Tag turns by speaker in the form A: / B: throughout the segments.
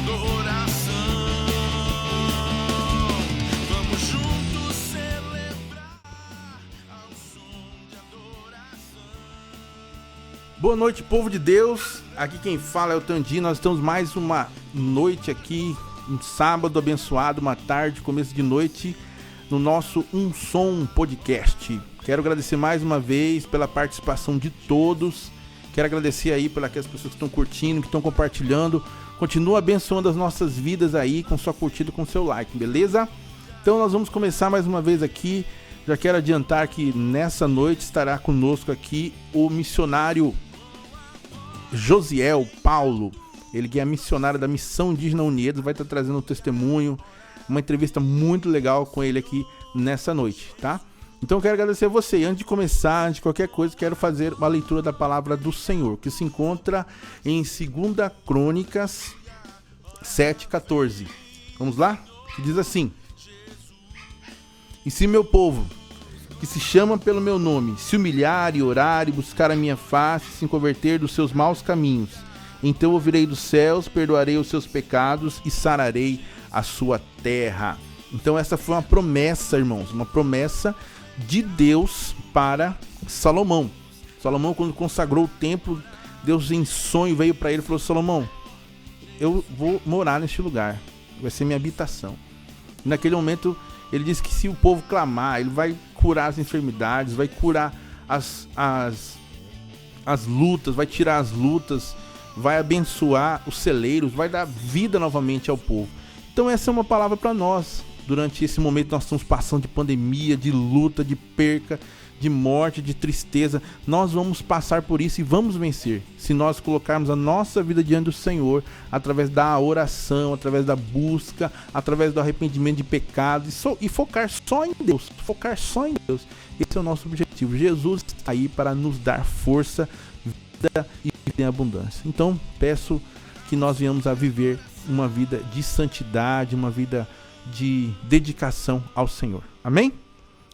A: adoração. Vamos juntos celebrar ao som de adoração.
B: Boa noite, povo de Deus. Aqui quem fala é o Tandi. Nós estamos mais uma noite aqui, um sábado abençoado, uma tarde, começo de noite, no nosso Um Som Podcast. Quero agradecer mais uma vez pela participação de todos. Quero agradecer aí pelas pessoas que estão curtindo, que estão compartilhando. Continua abençoando as nossas vidas aí com sua curtida, com seu like, beleza? Então nós vamos começar mais uma vez aqui. Já quero adiantar que nessa noite estará conosco aqui o missionário Josiel Paulo. Ele que é missionário da Missão Indígena Unidos, vai estar trazendo um testemunho, uma entrevista muito legal com ele aqui nessa noite, tá? Então eu quero agradecer a você. E antes de começar, antes de qualquer coisa, quero fazer uma leitura da palavra do Senhor, que se encontra em 2 Crônicas 7:14. Vamos lá? Que diz assim: E se meu povo, que se chama pelo meu nome, se humilhar e orar e buscar a minha face, se converter dos seus maus caminhos, então ouvirei dos céus, perdoarei os seus pecados e sararei a sua terra. Então essa foi uma promessa, irmãos, uma promessa de Deus para Salomão. Salomão, quando consagrou o templo, Deus em sonho veio para ele e falou: Salomão, eu vou morar neste lugar, vai ser minha habitação. E naquele momento ele disse que se o povo clamar, ele vai curar as enfermidades, vai curar as lutas, vai tirar as lutas, vai abençoar os celeiros, vai dar vida novamente ao povo. Então essa é uma palavra para nós. Durante esse momento nós estamos passando de pandemia, de luta, de perca, de morte, de tristeza. Nós vamos passar por isso e vamos vencer, se nós colocarmos a nossa vida diante do Senhor, através da oração, através da busca, através do arrependimento de pecados e focar só em Deus. Focar só em Deus. Esse é o nosso objetivo. Jesus está aí para nos dar força, vida e vida em abundância. Então peço que nós venhamos a viver uma vida de santidade, uma vida de dedicação ao Senhor. Amém?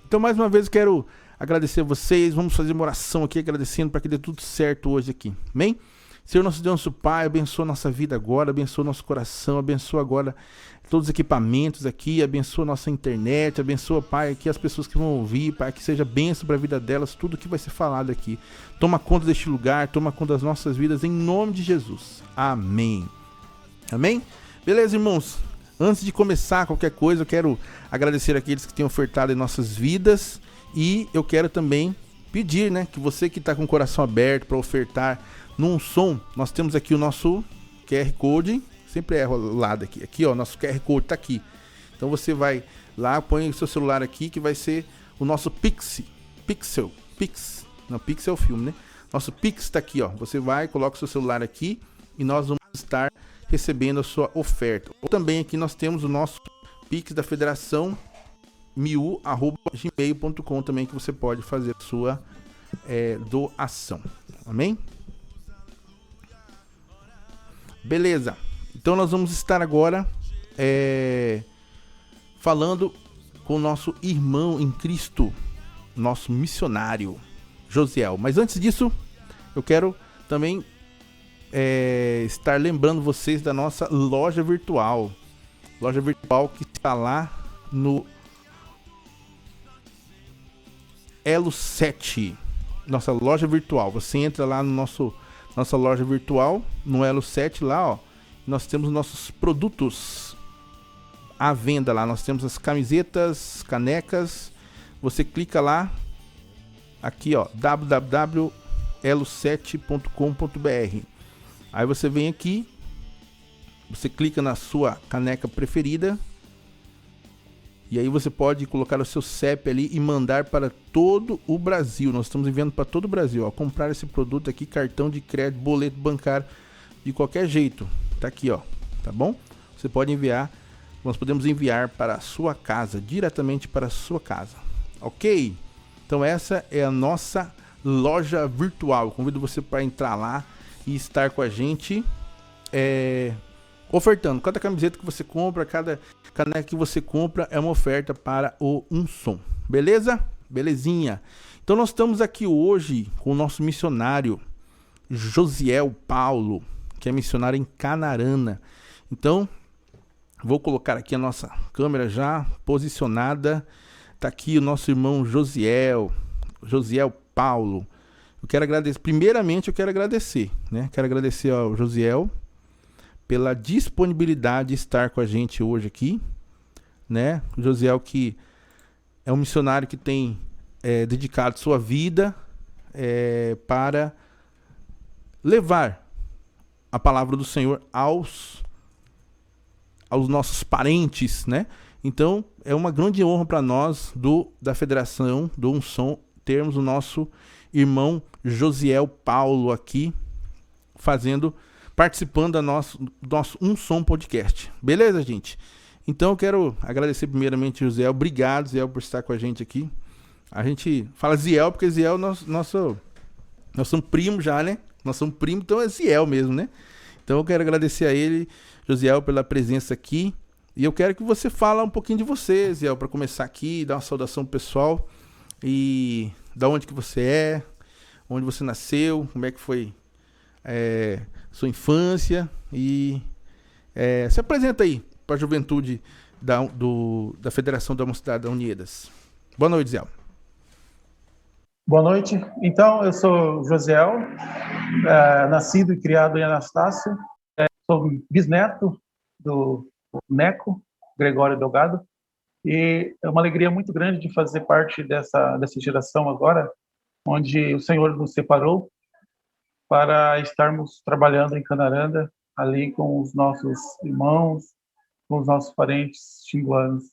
B: Então mais uma vez quero agradecer a vocês. Vamos fazer uma oração aqui agradecendo para que dê tudo certo hoje aqui. Amém? Senhor nosso Deus, nosso Pai, abençoa nossa vida agora, abençoa nosso coração, abençoa agora todos os equipamentos aqui, abençoa nossa internet, abençoa, Pai, aqui as pessoas que vão ouvir, Pai, que seja bênção para a vida delas, tudo que vai ser falado aqui. Toma conta deste lugar, toma conta das nossas vidas, em nome de Jesus. Amém. Amém? Beleza, irmãos? Antes de começar qualquer coisa, eu quero agradecer aqueles que têm ofertado em nossas vidas e eu quero também pedir, né, que você que está com o coração aberto para ofertar num som, nós temos aqui o nosso QR Code, sempre erro o lado aqui, ó, nosso QR Code está aqui. Então você vai lá, põe o seu celular aqui que vai ser o nosso Pix, não, Pix é o filme, né? Nosso Pix está aqui, ó, você vai, coloca o seu celular aqui e nós vamos estar recebendo a sua oferta. Ou também aqui nós temos o nosso Pix da Federação miu@gmail.com também, que você pode fazer a sua doação. Amém? Beleza. Então nós vamos estar agora falando com o nosso irmão em Cristo, nosso missionário Josiel. Mas antes disso, eu quero também estar lembrando vocês da nossa loja virtual que está lá no Elo 7, nossa loja virtual. Você entra lá no nossa loja virtual, no Elo 7 lá, ó, nós temos nossos produtos à venda lá, nós temos as camisetas, canecas, você clica lá, aqui ó, www.elo7.com.br. Aí você vem aqui, você clica na sua caneca preferida e aí você pode colocar o seu CEP ali e mandar para todo o Brasil. Nós estamos enviando para todo o Brasil, ó, comprar esse produto aqui, cartão de crédito, boleto bancário, de qualquer jeito. Tá aqui, ó, tá bom? Você pode enviar, nós podemos enviar para a sua casa, diretamente para a sua casa. OK? Então essa é a nossa loja virtual. Eu convido você para entrar lá e estar com a gente ofertando. Cada camiseta que você compra, cada caneca que você compra é uma oferta para o Um Som. Beleza? Belezinha. Então nós estamos aqui hoje com o nosso missionário Josiel Paulo, que é missionário em Canarana. Então, vou colocar aqui a nossa câmera já posicionada. Tá aqui o nosso irmão Josiel Paulo. Eu quero agradecer, primeiramente eu quero agradecer, né? Quero agradecer ao Josiel pela disponibilidade de estar com a gente hoje aqui, né? O Josiel que é um missionário que tem dedicado sua vida para levar a palavra do Senhor aos nossos parentes, né? Então, é uma grande honra para nós da Federação do Unção termos o nosso irmão Josiel Paulo aqui participando do nosso Unção Podcast. Beleza, gente? Então, eu quero agradecer primeiramente o Ziel. Obrigado, Ziel, por estar com a gente aqui. A gente fala Ziel porque Ziel nós somos primos já, né? Nós somos primos, então é Ziel mesmo, né? Então, eu quero agradecer a ele, Josiel, pela presença aqui. E eu quero que você fale um pouquinho de você, Ziel, para começar aqui, dar uma saudação pessoal. E da onde que você é, onde você nasceu, como é que foi sua infância. E se apresenta aí para a juventude da Federação da Mocidade Unidas. Boa noite, Ziel.
C: Boa noite. Então, eu sou Josiel, nascido e criado em Anastácio. Sou bisneto do Neco, Gregório Delgado, e é uma alegria muito grande de fazer parte dessa geração agora, onde o Senhor nos separou para estarmos trabalhando em Canaranda, ali com os nossos irmãos, com os nossos parentes xinguanos.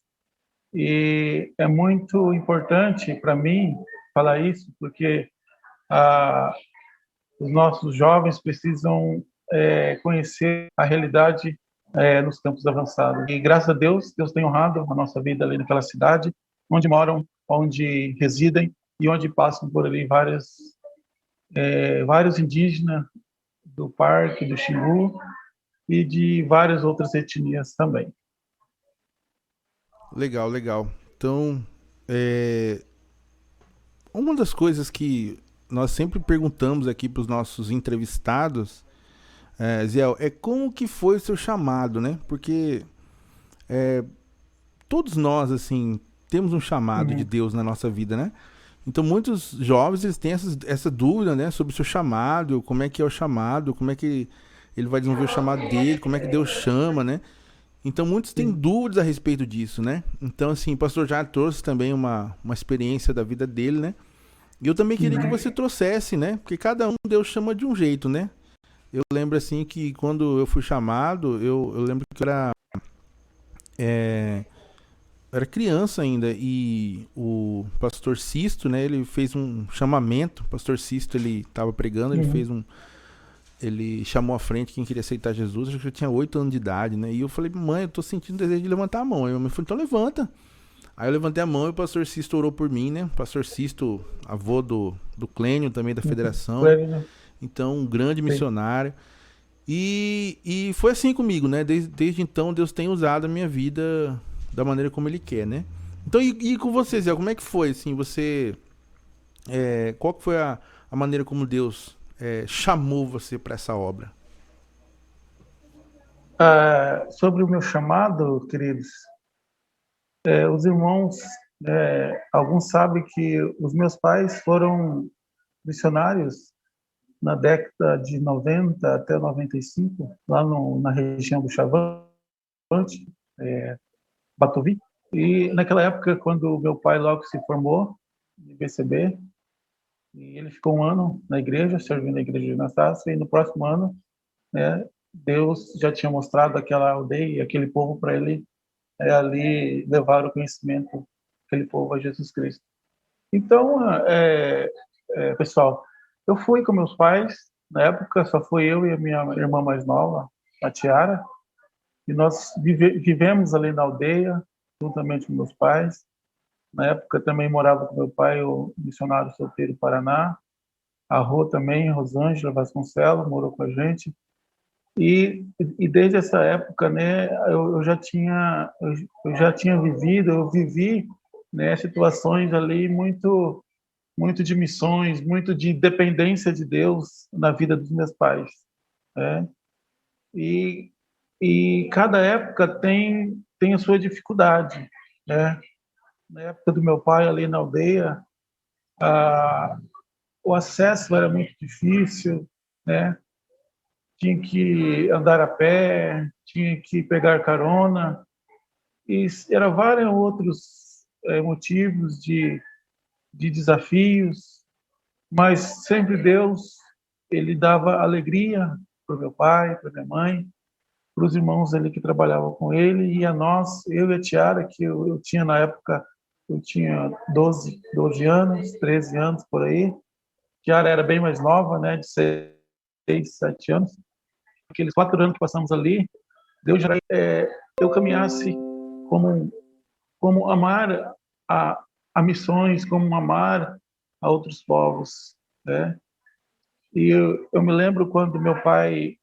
C: E é muito importante para mim falar isso, porque os nossos jovens precisam conhecer a realidade nos campos avançados. E graças a Deus, Deus tem honrado a nossa vida ali naquela cidade, onde moram, onde residem e onde passam por ali vários indígenas do Parque, do Xingu e de várias outras etnias também.
B: Legal, legal. Então, uma das coisas que nós sempre perguntamos aqui para os nossos entrevistados, Ziel, como que foi o seu chamado, né? Porque todos nós, assim, temos um chamado de Deus na nossa vida, né? Então, muitos jovens, eles têm essa dúvida, né? Sobre o seu chamado, como é que é o chamado, como é que ele vai desenvolver o chamado dele, como é que Deus chama, né? Então, muitos têm dúvidas a respeito disso, né? Então, assim, o pastor já trouxe também uma experiência da vida dele, né? E eu também queria que você trouxesse, né? Porque cada um Deus chama de um jeito, né? Eu lembro, assim, que quando eu fui chamado, eu lembro que eu era criança ainda, e o pastor Sisto, né? Ele fez um chamamento, o pastor Sisto, ele estava pregando, ele chamou à frente quem queria aceitar Jesus. Acho que eu tinha 8 anos de idade, né? E eu falei, mãe, eu tô sentindo desejo de levantar a mão. Aí eu falei, então levanta. Aí eu levantei a mão e o pastor Sisto orou por mim, né? O pastor Sisto, avô do Clênio, também da federação. Então, um grande missionário. E foi assim comigo, né? Desde então, Deus tem usado a minha vida da maneira como Ele quer, né? Então, e com você, Zé, como é que foi? Assim, qual que foi a maneira como Deus chamou você para essa obra?
C: Sobre o meu chamado, queridos, os irmãos, alguns sabem que os meus pais foram missionários na década de 90 até 95, lá na região do Chavante, Batovi. E naquela época, quando meu pai logo se formou em BCB, e ele ficou um ano na igreja, servindo na igreja de Anastácio, e no próximo ano, Deus já tinha mostrado aquela aldeia, aquele povo para ele ali levar o conhecimento daquele povo a Jesus Cristo. Então, pessoal, eu fui com meus pais, na época só fui eu e a minha irmã mais nova, a Tiara, e nós vivemos ali na aldeia, juntamente com meus pais. Na época também morava com meu pai, o missionário solteiro Paraná, a Rô também, Rosângela Vasconcelos, morou com a gente. E desde essa época, né, eu já tinha vivido, eu vivi, né, situações ali muito de missões, muito de dependência de Deus na vida dos meus pais, né? E E cada época tem a sua dificuldade, né? Na época do meu pai, ali na aldeia, a, o acesso era muito difícil, né? Tinha que andar a pé, tinha que pegar carona, e eram vários outros motivos de desafios, mas sempre Deus, ele dava alegria para o meu pai, para minha mãe, para os irmãos ali que trabalhavam com ele, e a nós, eu e a Tiara, que eu tinha na época, eu tinha 12 anos, 13 anos por aí. Tiara era bem mais nova, né, de 6, 7 anos. Aqueles 4 anos que passamos ali, Deus já eu caminhasse como amar a, a missões, como amar a outros povos, né? E eu me lembro quando meu pai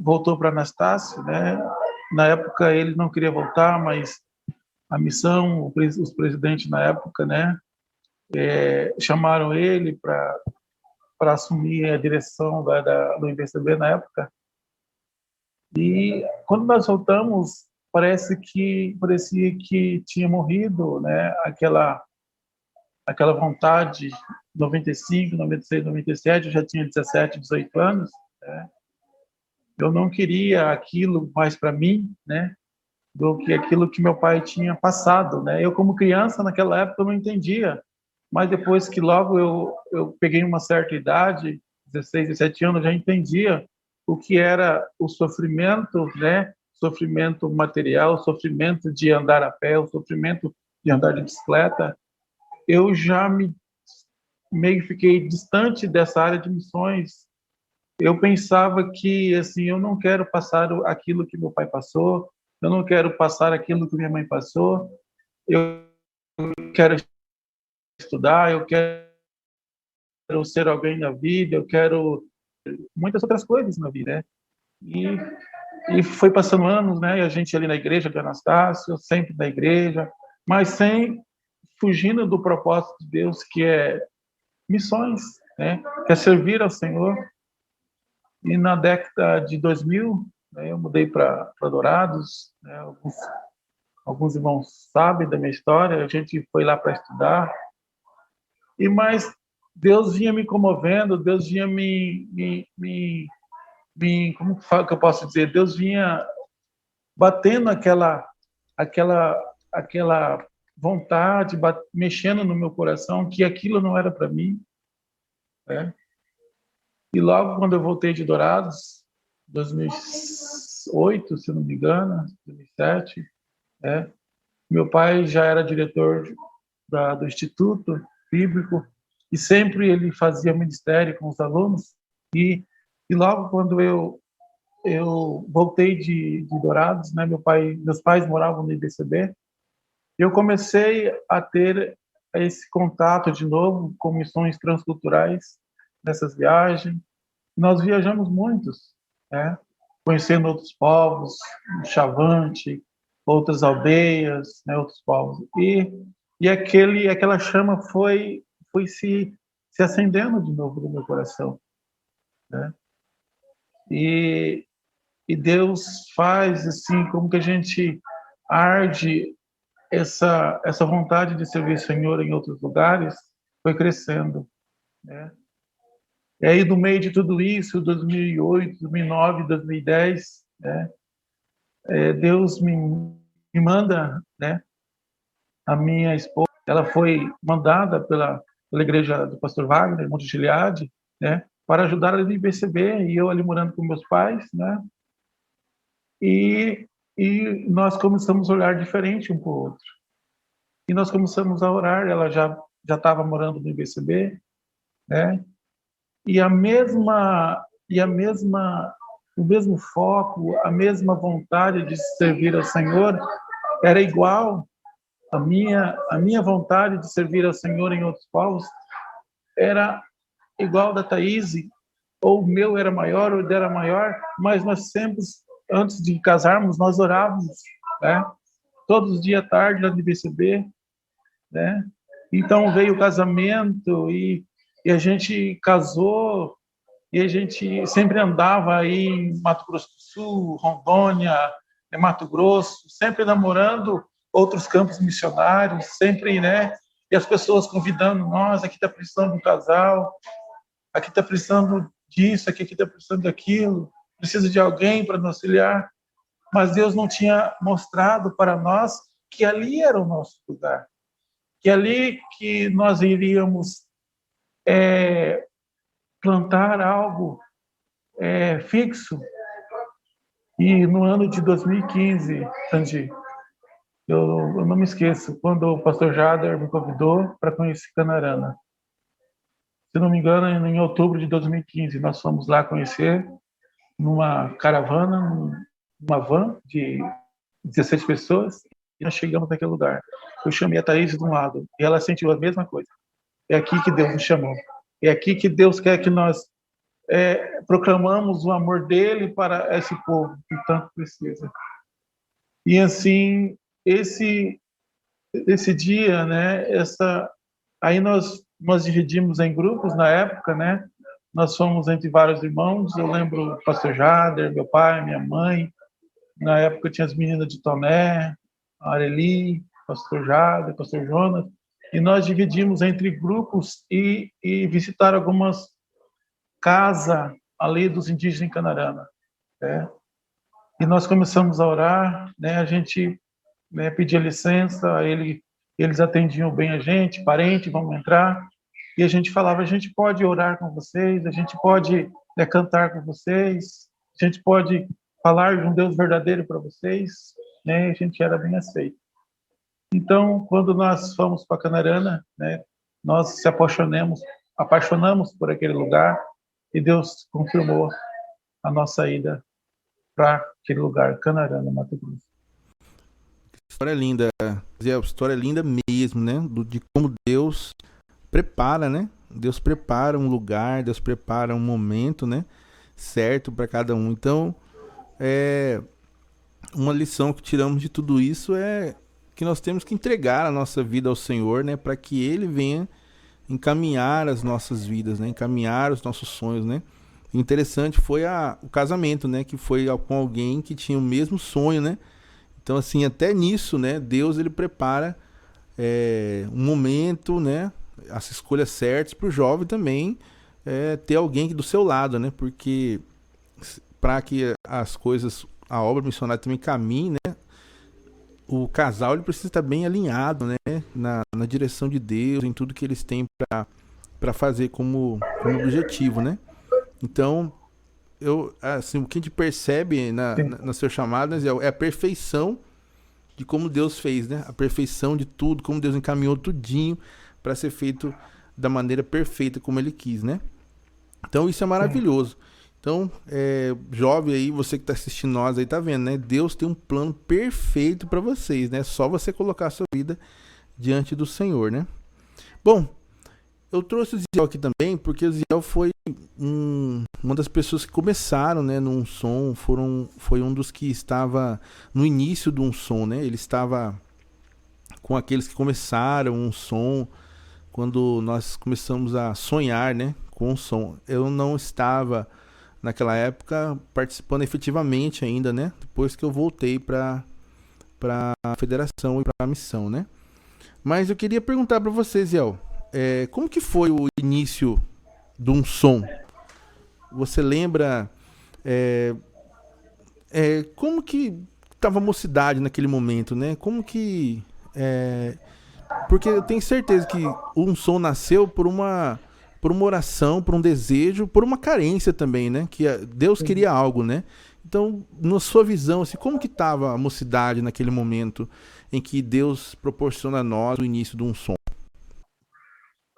C: voltou para Anastácio, né? Na época ele não queria voltar, mas a missão, os presidentes na época, né, chamaram ele para assumir a direção do IBCB na época. E quando nós voltamos, parecia que tinha morrido, né, aquela vontade. 95, 96, 97, eu já tinha 17, 18 anos, né? Eu não queria aquilo mais para mim, né, do que aquilo que meu pai tinha passado, né? Eu como criança naquela época eu não entendia, mas depois que logo eu peguei uma certa idade, 16, 17 anos, eu já entendia o que era o sofrimento, né? Sofrimento material, sofrimento de andar a pé, o sofrimento de andar de bicicleta. Eu já meio fiquei distante dessa área de missões. Eu pensava que, assim, eu não quero passar aquilo que meu pai passou, eu não quero passar aquilo que minha mãe passou, eu quero estudar, eu quero ser alguém na vida, eu quero muitas outras coisas na vida, né? E foi passando anos, né? E a gente ali na igreja de Anastácio, sempre na igreja, mas sem fugindo do propósito de Deus, que é missões, né? Que é servir ao Senhor. E na década de 2000, né, eu mudei para Dourados, né, alguns irmãos sabem da minha história, a gente foi lá para estudar, mas Deus vinha me comovendo, Deus vinha como que eu posso dizer, Deus vinha batendo aquela, aquela vontade, mexendo no meu coração, que aquilo não era para mim, né? E logo quando eu voltei de Dourados, 2008, se não me engano, 2007, né? Meu pai já era diretor do Instituto Bíblico e sempre ele fazia ministério com os alunos. E logo quando eu voltei de Dourados, né? Meus pais moravam no IBCB, eu comecei a ter esse contato de novo com missões transculturais nessas viagens. Nós viajamos muitos, né? Conhecendo outros povos, Chavante, outras aldeias, né? Outros povos. E aquela chama foi se acendendo de novo no meu coração, né? E, e Deus faz assim como que a gente arde essa vontade de servir o Senhor em outros lugares, foi crescendo, né? E aí, no meio de tudo isso, 2008, 2009, 2010, né, Deus me manda, né, a minha esposa, ela foi mandada pela igreja do pastor Wagner, Monte Gileade, né, para ajudar ali no IBCB, e eu ali morando com meus pais, né, e nós começamos a olhar diferente um para o outro. E nós começamos a orar, ela já estava morando no IBCB, né, e o mesmo foco, a mesma vontade de servir ao Senhor era igual. A minha vontade de servir ao Senhor em outros povos era igual da Thaís, ou o meu era maior, ou o dela era maior, mas nós sempre, antes de casarmos, nós orávamos, né? Todos os dias à tarde lá no IBCB, né? Então veio o casamento e a gente casou e a gente sempre andava aí em Mato Grosso do Sul, Rondônia, Mato Grosso, sempre namorando outros campos missionários, sempre, né? E as pessoas convidando nós, aqui está precisando de um casal, aqui está precisando disso, aqui está precisando daquilo, precisa de alguém para nos auxiliar. Mas Deus não tinha mostrado para nós que ali era o nosso lugar, que ali que nós iríamos plantar algo fixo. E no ano de 2015, Tangi, eu não me esqueço, quando o pastor Jader me convidou para conhecer Canarana. Se não me engano, em outubro de 2015, nós fomos lá conhecer numa caravana, numa van de 16 pessoas, e nós chegamos naquele lugar. Eu chamei a Thaís de um lado, e ela sentiu a mesma coisa. É aqui que Deus nos chamou. É aqui que Deus quer que nós proclamamos o amor dele para esse povo que tanto precisa. E assim, esse dia, né, aí nós dividimos em grupos na época, né? Nós fomos entre vários irmãos. Eu lembro o pastor Jader, meu pai, minha mãe. Na época tinha as meninas de Toné, a Areli, pastor Jader, pastor Jonas. E nós dividimos entre grupos e visitar algumas casas ali dos indígenas em Canarana, né? E nós começamos a orar, né? A gente, né, pedia licença, eles atendiam bem a gente, parente, vamos entrar. E a gente falava, a gente pode orar com vocês, a gente pode cantar com vocês, a gente pode falar de um Deus verdadeiro para vocês, né? A gente era bem aceito. Então, quando nós fomos para Canarana, né, nós se apaixonamos por aquele lugar, e Deus confirmou a nossa ida para aquele lugar, Canarana, Mato Grosso.
B: História linda, Zé, história linda mesmo, né? De como Deus prepara, né? Deus prepara um lugar, Deus prepara um momento, né? Certo para cada um. Então, uma lição que tiramos de tudo isso é que nós temos que entregar a nossa vida ao Senhor, né? Para que Ele venha encaminhar as nossas vidas, né? Encaminhar os nossos sonhos, né? Interessante foi o casamento, né? Que foi com alguém que tinha o mesmo sonho, né? Então, assim, até nisso, né? Deus, ele prepara um momento, né? As escolhas certas para o jovem também ter alguém do seu lado, né? Porque para que as coisas, a obra missionária também caminhe, né? O casal, ele precisa estar bem alinhado, né? Na direção de Deus, em tudo que eles têm para fazer como objetivo, né? Então, assim, o que a gente percebe na sua chamada é a perfeição de como Deus fez, né? A perfeição de tudo, como Deus encaminhou tudinho para ser feito da maneira perfeita como Ele quis, né? Então, isso é maravilhoso. Então, jovem aí, você que está assistindo nós aí, tá vendo, né? Deus tem um plano perfeito para vocês, né? Só você colocar a sua vida diante do Senhor, né? Bom, eu trouxe o Ziel aqui também, porque o Ziel foi uma das pessoas que começaram, né, num som, foi um dos que estava no início de um som, né? Ele estava com aqueles que começaram um som, quando nós começamos a sonhar, né, com o som. Eu não estava naquela época participando efetivamente ainda, né? Depois que eu voltei para a federação e para a missão, né? Mas eu queria perguntar para você, Ziel, como que foi o início de um som? Você lembra como que estava a mocidade naquele momento, né? Como que porque eu tenho certeza que um som nasceu por uma oração, por um desejo, por uma carência também, né? Que Deus queria algo, né? Então, na sua visão, assim, como que estava a mocidade naquele momento em que Deus proporciona a nós o início de um som?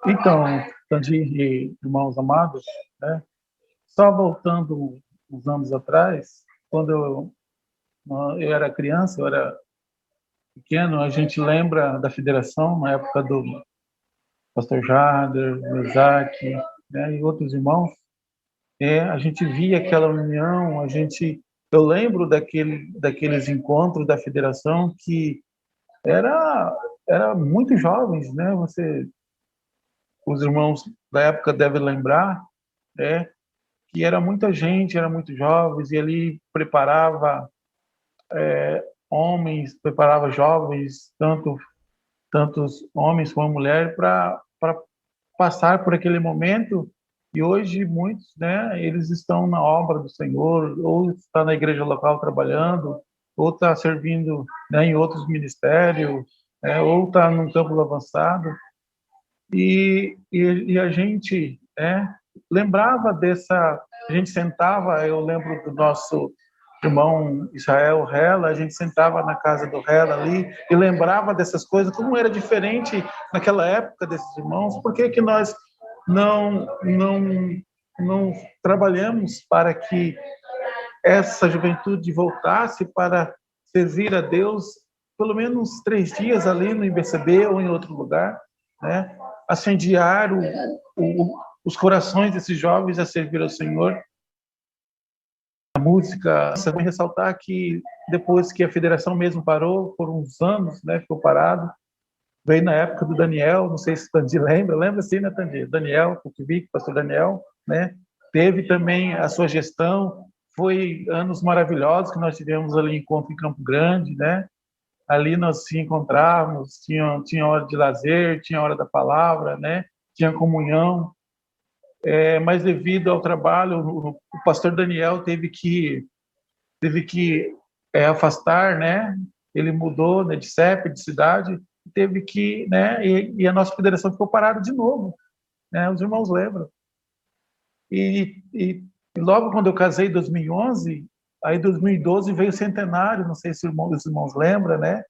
C: Então, Tandir e irmãos amados, né? Só voltando uns anos atrás, quando eu era criança, eu era pequeno, a gente lembra da federação, na época do pastor Jader, Isaac, né, e outros irmãos. A gente via aquela união, eu lembro daqueles encontros da federação que era muito jovens, né? Os irmãos da época devem lembrar, né? que era muita gente, era muitos jovens, e ali preparava homens, preparava jovens, tantos homens como mulheres, para passar por aquele momento. E hoje muitos, né, eles estão na obra do Senhor, ou está na igreja local trabalhando, ou está servindo, né, em outros ministérios, ou está num campo avançado. E a gente, né, lembrava dessa, a gente sentava, eu lembro do nosso irmão Israel Rela, a gente sentava na casa do Rela ali e lembrava dessas coisas, como era diferente naquela época desses irmãos, por que que nós não, não, não trabalhamos para que essa juventude voltasse para servir a Deus pelo menos 3 dias ali no IBCB ou em outro lugar, né? Incendiar os corações desses jovens a servir ao Senhor. A música, vou ressaltar que depois que a federação mesmo parou, por uns anos, né, ficou parado, veio na época do Daniel, não sei se o Tandy lembra sim, né, Tandy? Daniel, Kukivic, pastor Daniel, né? Teve também a sua gestão, foi anos maravilhosos que nós tivemos ali em encontro em Campo Grande, né? Ali nós se encontrávamos, tinha hora de lazer, tinha hora da palavra, né? Tinha comunhão. Mas devido ao trabalho, o pastor Daniel teve que afastar, né? Ele mudou, né, de CEP, de cidade, teve que, né? E a nossa federação ficou parada de novo, né? Os irmãos lembram. E logo quando eu casei em 2011, aí em 2012 veio o centenário, não sei se os irmãos lembram, né?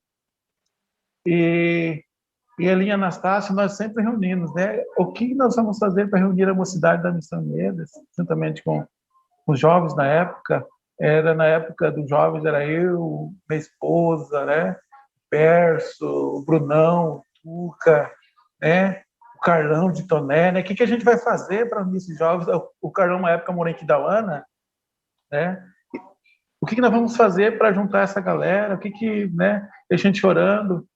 C: E ali em Anastácio nós sempre reunimos, né? O que nós vamos fazer para reunir a mocidade da Missão Unidas, juntamente com os jovens na época? Na época dos jovens, era eu, minha esposa, né? Perso, o Brunão, o Tuca, né? O Carlão de Toné, né? O que a gente vai fazer para unir esses jovens? O Carlão, na época, morou em Quidauana, né? O que nós vamos fazer para juntar essa galera? Né? A gente orando.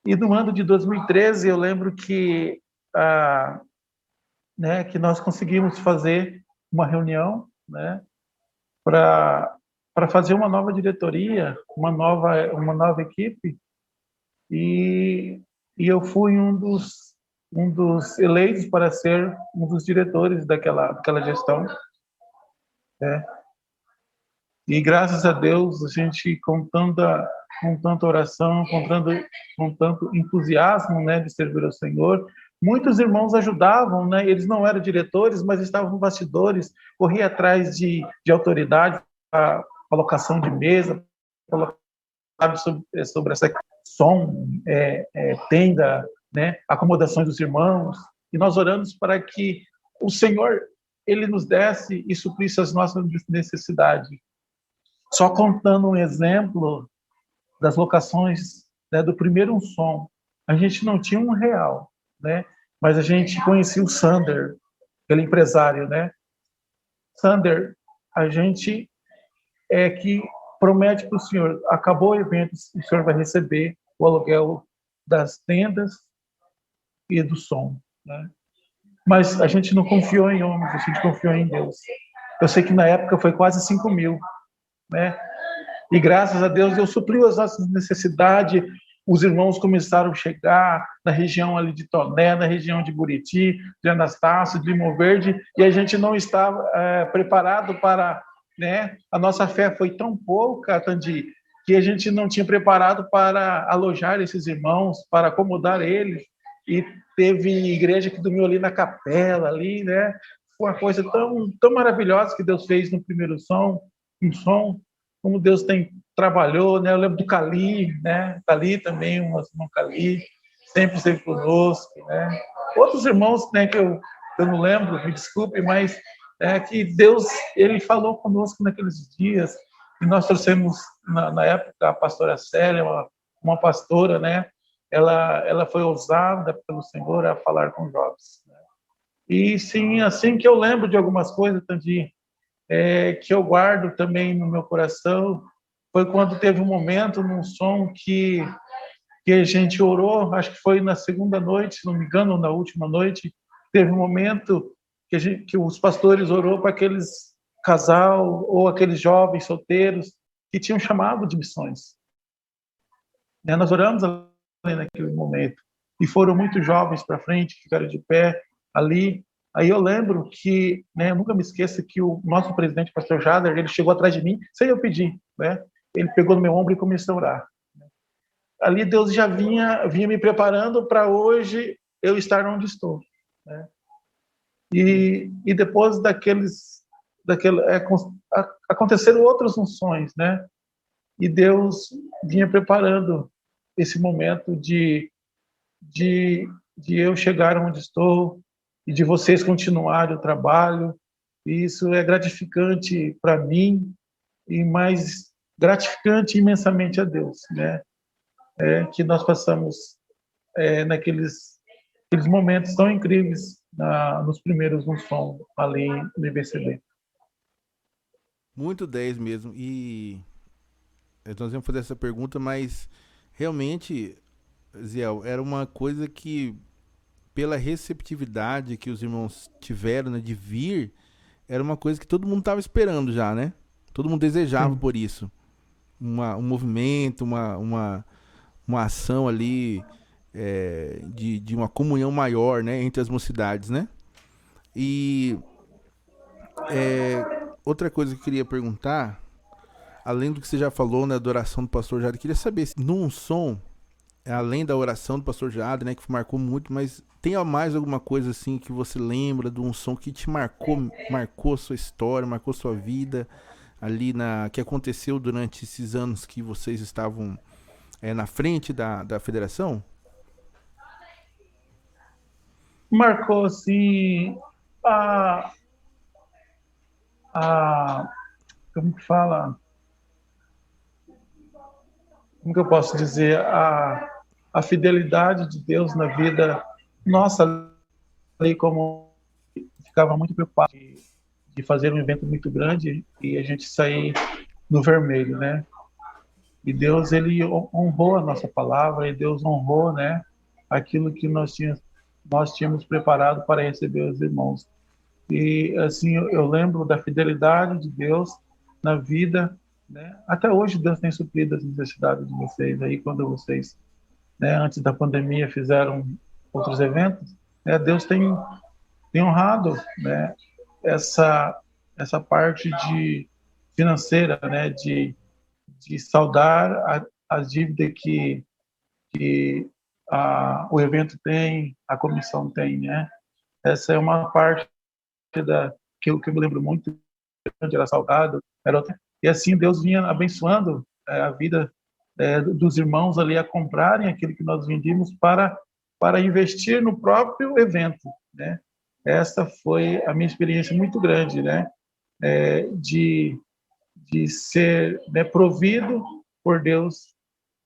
C: E no ano de 2013, eu lembro que, né, que nós conseguimos fazer uma reunião, né, para fazer uma nova diretoria, uma nova equipe, e eu fui um dos eleitos para ser um dos diretores daquela gestão, né? E graças a Deus, a gente, com tanta oração, com tanto entusiasmo, né, de servir ao Senhor, muitos irmãos ajudavam, né? Eles não eram diretores, mas estavam nos bastidores, corria atrás de autoridade, a colocação de mesa, sobre essa som, tenda, né, acomodações dos irmãos, e nós oramos para que o Senhor ele nos desse e suprisse as nossas necessidades. Só contando um exemplo das locações, né, do primeiro som, a gente não tinha R$1, né? Mas a gente conhecia o Sander, aquele empresário, né? Sander, a gente que promete para o senhor, acabou o evento, o senhor vai receber o aluguel das tendas e do som, né? Mas a gente não confiou em homens, a gente confiou em Deus. Eu sei que na época foi quase 5.000, né? E graças a Deus, Deus supriu as nossas necessidades. Os irmãos começaram a chegar na região ali de Toné, na região de Buriti, de Anastácio, de Limão Verde, e a gente não estava preparado para, né? A nossa fé foi tão pouca, Tandi, que a gente não tinha preparado para alojar esses irmãos, para acomodar eles. E teve igreja que dormiu ali na capela, ali, né? Foi uma coisa tão maravilhosa que Deus fez no primeiro som, como Deus trabalhou, né? Eu lembro do Cali, né? Cali também, um irmão Cali, sempre esteve conosco, né? Outros irmãos, né, que eu não lembro, me desculpe, mas que Deus, ele falou conosco naqueles dias, e nós trouxemos, na época, a pastora Célia, uma pastora, né? Ela foi ousada pelo Senhor a falar com os jovens, né? E sim, assim que eu lembro de algumas coisas, Tandir, que eu guardo também no meu coração, foi quando teve um momento num som que a gente orou, acho que foi na segunda noite, se não me engano, ou na última noite, teve um momento que os pastores orou para aqueles casal ou aqueles jovens solteiros que tinham chamado de missões. Né? Nós oramos ali naquele momento e foram muitos jovens para frente, ficaram de pé ali. Aí eu lembro que, né, eu nunca me esqueço que o nosso presidente, o pastor Jader, ele chegou atrás de mim sem eu pedir, né? Ele pegou no meu ombro e começou a orar. Ali Deus já vinha me preparando para hoje eu estar onde estou, né? E depois aconteceram outras unções, né? E Deus vinha preparando esse momento de eu chegar onde estou e de vocês continuarem o trabalho. E isso é gratificante para mim e mais gratificante imensamente a Deus, né? Que nós passamos naqueles momentos tão incríveis nos primeiros no som ali no IBCB.
B: Muito 10 mesmo. E nós vamos fazer essa pergunta, mas realmente, Ziel, era uma coisa que, pela receptividade que os irmãos tiveram, né, de vir, era uma coisa que todo mundo estava esperando já, né? Todo mundo desejava por isso. Um movimento, uma ação ali de uma comunhão maior, né, entre as mocidades, né? E outra coisa que eu queria perguntar, além do que você já falou, né, da oração do pastor Jade, eu queria saber se num som, além da oração do pastor Jade, né, que marcou muito, mas tem mais alguma coisa assim que você lembra de um som que te marcou sua história, marcou sua vida ali que aconteceu durante esses anos que vocês estavam na frente da federação?
C: Marcou, assim, como que fala? Como que eu posso dizer? A fidelidade de Deus na vida nossa, ali como ficava muito preocupado de fazer um evento muito grande e a gente sair no vermelho, né? E Deus, ele honrou a nossa palavra, e Deus honrou, né, aquilo que nós tínhamos preparado para receber os irmãos. E assim, eu lembro da fidelidade de Deus na vida, né? Até hoje Deus tem suprido as necessidades de vocês aí, quando vocês, né, antes da pandemia fizeram outros eventos, né? Deus tem honrado, né, essa parte de financeira, né, de saldar as dívidas que o evento tem, a comissão tem, né? Essa é uma parte que eu me lembro muito, era saudado, e assim Deus vinha abençoando a vida dos irmãos ali a comprarem aquilo que nós vendíamos para investir no próprio evento, né? Essa foi a minha experiência muito grande, né? De ser, né, provido por Deus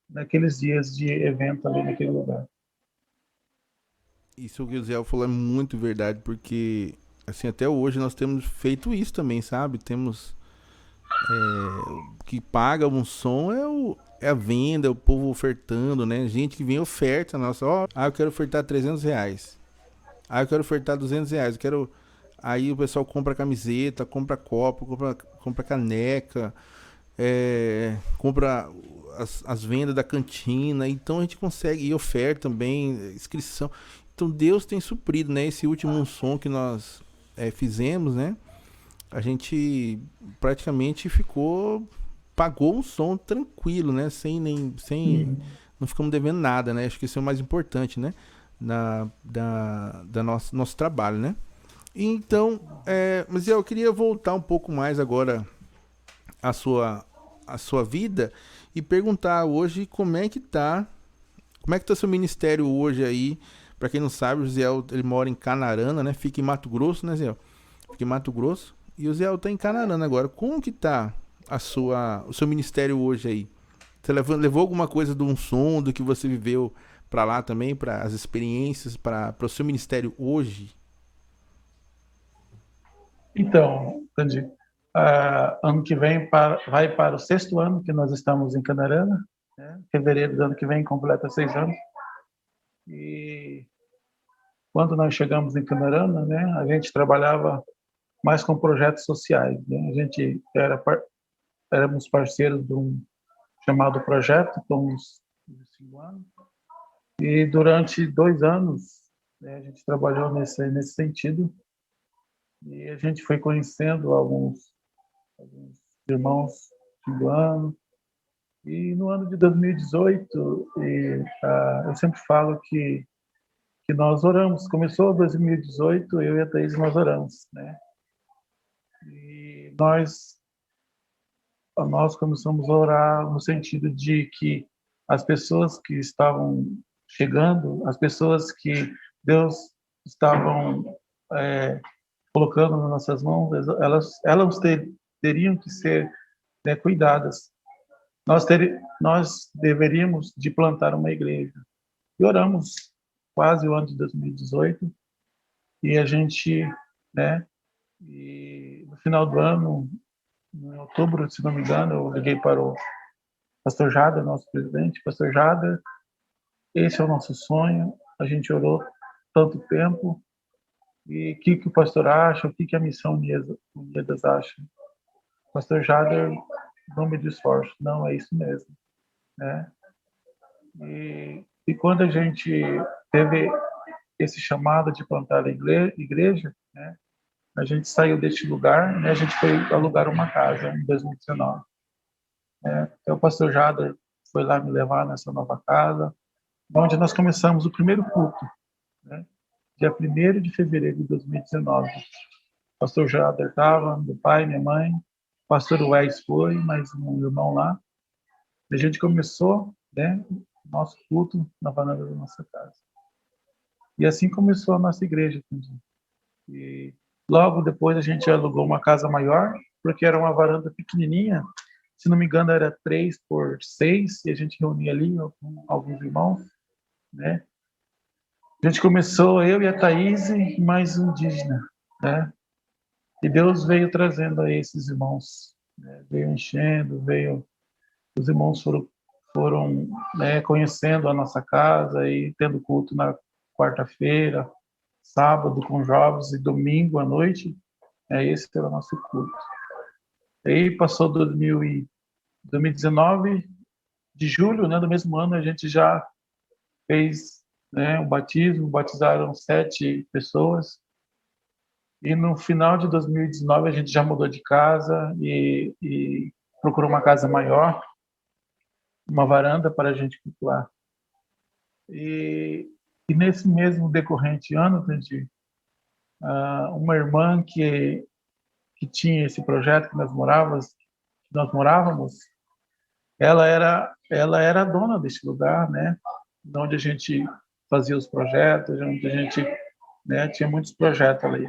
C: naqueles dias de evento ali naquele lugar.
B: Isso que o Zé falou é muito verdade, porque assim, até hoje nós temos feito isso também, sabe? Temos o que paga um som é a venda, é o povo ofertando, né? Gente que vem oferta, nossa, eu quero ofertar R$300. Eu quero ofertar R$200, eu quero... Aí o pessoal compra camiseta, compra copo, compra caneca, compra as vendas da cantina, então a gente consegue, e oferta também, inscrição. Então Deus tem suprido, né? Esse último som que nós fizemos, né? A gente praticamente pagou um som tranquilo, né? Não ficamos devendo nada, né? Acho que isso é o mais importante, né? Da nosso trabalho, né? Então, mas eu queria voltar um pouco mais agora à sua vida e perguntar hoje como é que tá seu ministério hoje aí. Para quem não sabe, o Zé, ele mora em Canarana, né? Fica em Mato Grosso, né, Zé? Fica em Mato Grosso. E o Zé tá em Canarana agora. Como que tá o seu ministério hoje aí? Você levou alguma coisa de um som, do que você viveu para lá também, para as experiências, para o seu ministério hoje?
C: Então, Tandy, ano que vem vai para o 6º ano que nós estamos em Canarana, né? Fevereiro do ano que vem completa 6 anos. E quando nós chegamos em Canarana, né, a gente trabalhava mais com projetos sociais, né? A gente éramos parceiros de um chamado projeto, com uns 5 anos, e durante 2 anos, né, a gente trabalhou nesse sentido, e a gente foi conhecendo alguns irmãos do ano. E no ano de 2018, eu sempre falo que nós oramos. Começou 2018, eu e a Thaís, nós oramos, né? E nós começamos a orar no sentido de que as pessoas que estavam chegando, as pessoas que Deus estavam colocando nas nossas mãos, elas teriam que ser, né, cuidadas. Nós deveríamos de plantar uma igreja. E oramos quase o ano de 2018 e a gente, né, e no final do ano, em outubro, se não me engano, eu liguei para o pastor Jada, nosso presidente. Pastor Jada, esse é o nosso sonho, a gente orou tanto tempo, e o que o pastor acha, o que a Missão Unidas acha? Pastor Jada, não me esforço, não, é isso mesmo, né? E quando a gente teve esse chamado de plantar a igreja, né, a gente saiu deste lugar, né, a gente foi alugar uma casa em 2019. Né? Então o pastor Jader foi lá me levar nessa nova casa, onde nós começamos o primeiro culto, né, dia 1º de fevereiro de 2019. O pastor Jader estava, meu pai, minha mãe, o pastor Wes foi, mais um irmão lá. E a gente começou, né, nosso culto na varanda da nossa casa. E assim começou a nossa igreja. E logo depois a gente alugou uma casa maior, porque era uma varanda pequenininha, se não me engano era 3x6, e a gente reunia ali com alguns irmãos, né? A gente começou, eu e a Thaís, e mais um indígena, né? E Deus veio trazendo a esses irmãos, né? Veio enchendo, os irmãos foram, né, conhecendo a nossa casa e tendo culto na quarta-feira, sábado com jovens e domingo à noite. Esse era o nosso culto. Aí passou 2019, de julho, né, do mesmo ano, a gente já fez, né, um batismo, batizaram 7 pessoas. E no final de 2019 a gente já mudou de casa e procurou uma casa maior, uma varanda para a gente cultuar. E nesse mesmo decorrente ano, Tandy, uma irmã que tinha esse projeto que nós morávamos, ela era a dona desse lugar, né? Onde a gente fazia os projetos, onde a gente, né, tinha muitos projetos ali.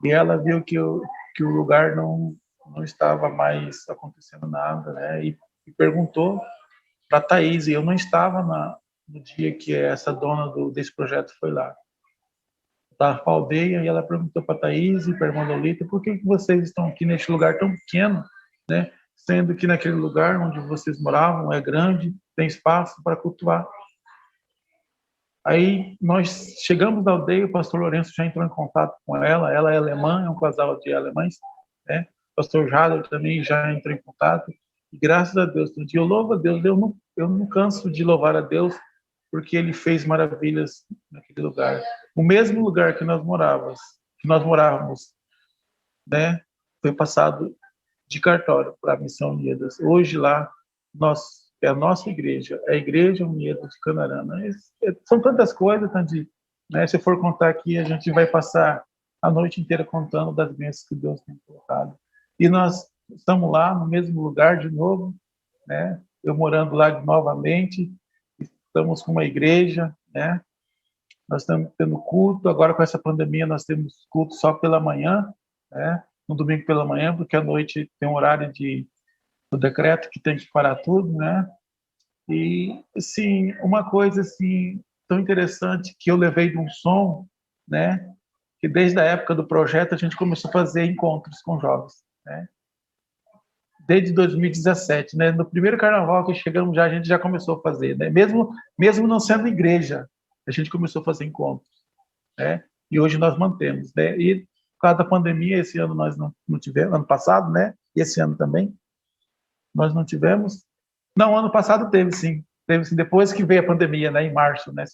C: E ela viu que o lugar não estava mais acontecendo nada, né? E perguntou para a Thaís, e eu não estava no dia que essa dona desse projeto foi lá. Estava para a aldeia, e ela perguntou para a Thaís e para a irmã Lolita, por que vocês estão aqui neste lugar tão pequeno, né? Sendo que naquele lugar onde vocês moravam é grande, tem espaço para cultuar. Aí nós chegamos na aldeia, o pastor Lourenço já entrou em contato com ela é alemã, é um casal de alemães, né? O pastor Jader também já entrou em contato, e graças a Deus, eu louvo a Deus, eu não canso de louvar a Deus, porque Ele fez maravilhas naquele lugar. O mesmo lugar que nós morávamos, né, foi passado de cartório para a Missão Unidas. Hoje lá é a nossa igreja, é a Igreja Unida de Canarana. São tantas coisas, Tandy, né? Se for contar aqui, a gente vai passar a noite inteira contando das bênçãos que Deus tem colocado. E nós estamos lá no mesmo lugar de novo, né? Eu morando lá novamente, estamos com uma igreja, né? Nós estamos tendo culto, agora com essa pandemia nós temos culto só pela manhã, né? No domingo pela manhã, porque à noite tem um horário do decreto que tem que parar tudo, né? E, assim, uma coisa assim tão interessante que eu levei de um som, né? Que desde a época do projeto a gente começou a fazer encontros com jovens, né? Desde 2017, né? No primeiro carnaval que chegamos já, a gente já começou a fazer, né? Mesmo não sendo igreja, a gente começou a fazer encontros, né? E hoje nós mantemos, né? E por causa da pandemia, esse ano nós não tivemos, ano passado, né? E esse ano também, nós não tivemos. Não, ano passado teve sim, depois que veio a pandemia, né? Em março, né?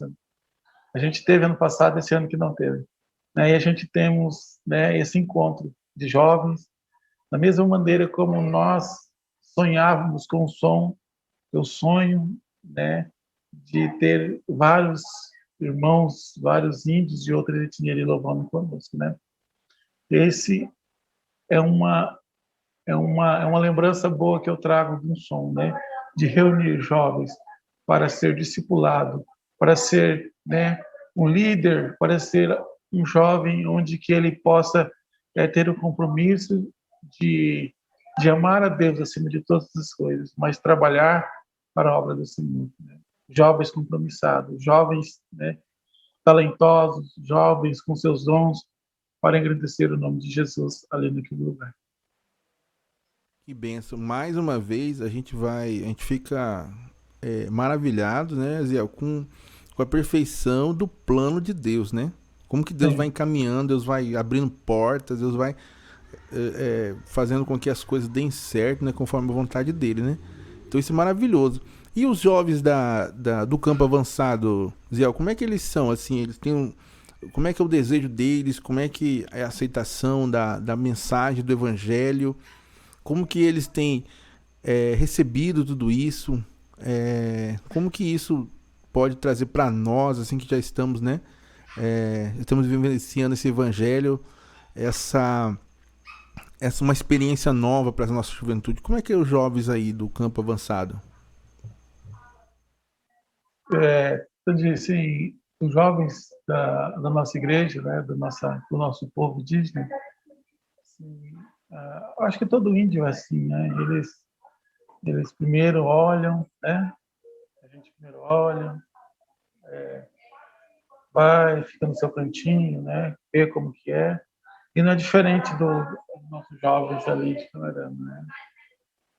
C: A gente teve ano passado, esse ano que não teve, né? E a gente temos, né? Esse encontro de jovens, da mesma maneira como nós sonhávamos com o som, eu sonho, né? De ter vários irmãos, vários índios de outras etnias ali louvando conosco, né? Esse é uma lembrança boa que eu trago de um som, né? De reunir jovens para ser discipulado, para ser, né, um líder, para ser um jovem onde que ele possa ter o compromisso de, de amar a Deus acima de todas as coisas, mas trabalhar para a obra do Senhor, né? Jovens compromissados, jovens, né, talentosos, jovens com seus dons para engrandecer o nome de Jesus ali naquele lugar.
B: Que benção. Mais uma vez a gente fica maravilhado, né, Zé, com a perfeição do plano de Deus, né? Como que Deus vai
C: Sim,
B: encaminhando, Deus vai abrindo portas, Deus vai fazendo com que as coisas deem certo, né, conforme a vontade dele, né? Então isso é maravilhoso. E os jovens do campo avançado, Zé, como é que eles são? Assim, eles têm como é que é o desejo deles? Como é que é a aceitação da mensagem do evangelho? Como que eles têm recebido tudo isso? Como que isso pode trazer para nós, assim que já estamos, né? Estamos vivenciando esse evangelho, essa uma experiência nova para a nossa juventude. Como é que é os jovens aí do campo avançado?
C: eu disse, assim, os jovens da nossa igreja, né, do nosso povo indígena, assim, acho que todo índio é assim, né? Eles primeiro olham, né? A gente primeiro olha, vai, fica no seu cantinho, né? Vê como que é. E não é diferente dos nossos jovens ali de Canarana, né?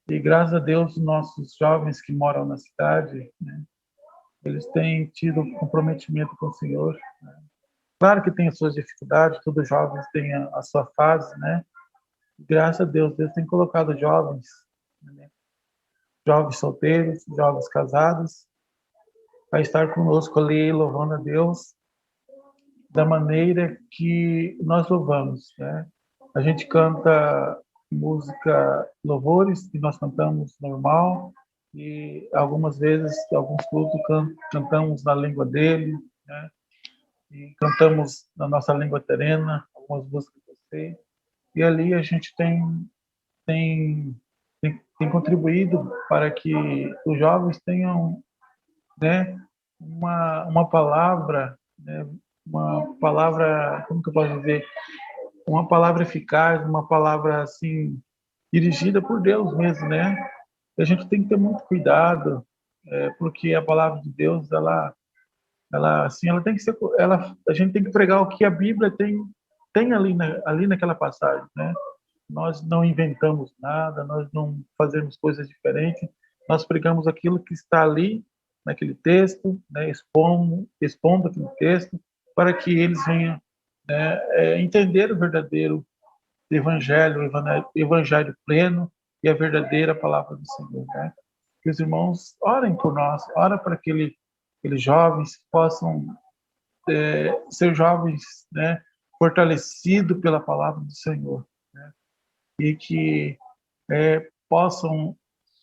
C: E graças a Deus, os nossos jovens que moram na cidade, né, eles têm tido comprometimento com o Senhor. Claro que tem as suas dificuldades, todos os jovens têm a sua fase, né? Graças a Deus, Deus tem colocado jovens, né? Jovens solteiros, jovens casados, para estar conosco ali, louvando a Deus da maneira que nós louvamos, né? A gente canta música louvores, que nós cantamos normal, e algumas vezes, alguns cultos, cantamos na língua dele, né? E cantamos na nossa língua terena, algumas músicas que eu sei. E ali a gente tem, tem contribuído para que os jovens tenham, né, uma palavra, né, uma palavra, como que eu posso dizer, uma palavra eficaz, uma palavra assim dirigida por Deus mesmo, né? E a gente tem que ter muito cuidado, porque a palavra de Deus, ela assim, ela tem que ser, a gente tem que pregar o que a Bíblia tem ali, ali naquela passagem, né? Nós não inventamos nada, nós não fazemos coisas diferentes, nós pregamos aquilo que está ali naquele texto, né? Expondo aquele texto, para que eles venham, né, entender o verdadeiro evangelho, o evangelho pleno e a verdadeira palavra do Senhor, né? Que os irmãos orem por nós, orem para aqueles jovens que possam ser jovens, né, fortalecidos pela palavra do Senhor, né? E que possam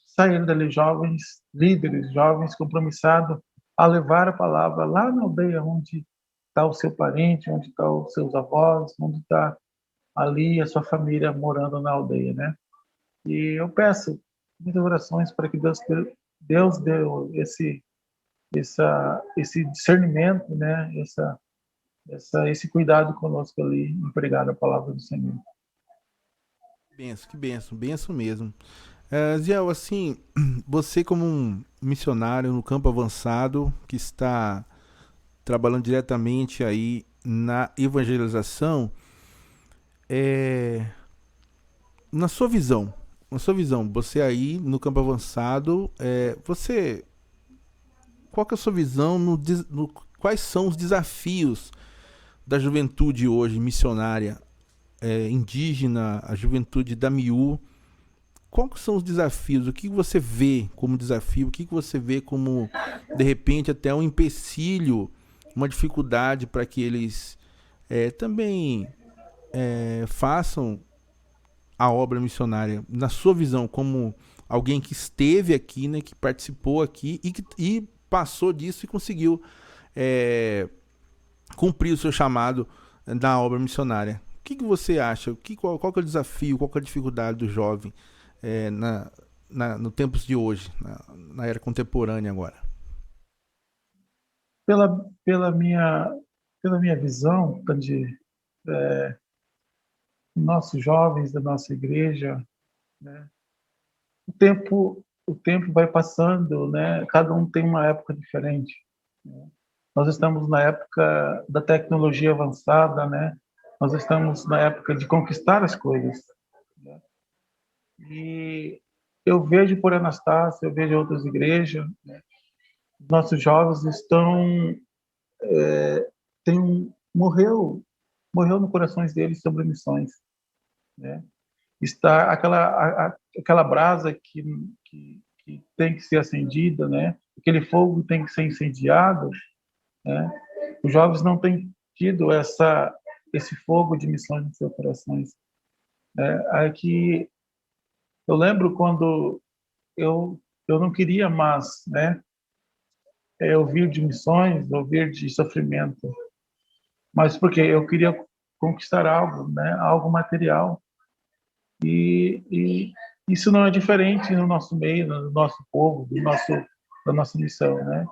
C: sair dali jovens líderes, jovens compromissados a levar a palavra lá na aldeia onde está o seu parente, onde estão os seus avós, onde está ali a sua família morando na aldeia, né? E eu peço muitas orações para que Deus deu esse discernimento, né? Esse cuidado conosco ali, em pregar a palavra do Senhor.
B: Benção, que benção, benção mesmo. Ziel, assim, você como um missionário no campo avançado que está trabalhando diretamente aí na evangelização, é, na sua visão, você aí no campo avançado, qual que é a sua visão quais são os desafios da juventude hoje missionária, indígena, a juventude da MIU? Quais são os desafios? O que você vê como desafio? O que você vê como, de repente, até um empecilho, uma dificuldade para que eles também façam a obra missionária, na sua visão, como alguém que esteve aqui, né, que participou aqui e passou disso e conseguiu cumprir o seu chamado da obra missionária? O que você acha? Qual que é o desafio, qual que é a dificuldade do jovem no tempos de hoje, na era contemporânea agora?
C: Pela minha visão, Tandy, nossos jovens da nossa igreja, né, o tempo vai passando, né? Cada um tem uma época diferente, né? Nós estamos na época da tecnologia avançada, né? Nós estamos na época de conquistar as coisas, né? E eu vejo por Anastácio, eu vejo outras igrejas, né? Nossos jovens estão morreu no corações deles sobre missões, né? Está aquela brasa que tem que ser acendida, né? Aquele fogo tem que ser incendiado, né? Os jovens não têm tido esse fogo de missões nos seus corações, né? Aqui eu lembro quando eu não queria mais, né, ouvir de missões, ouvir de sofrimento, mas porque eu queria conquistar algo, né, algo material. E isso não é diferente no nosso meio, no nosso povo, da nossa missão, né?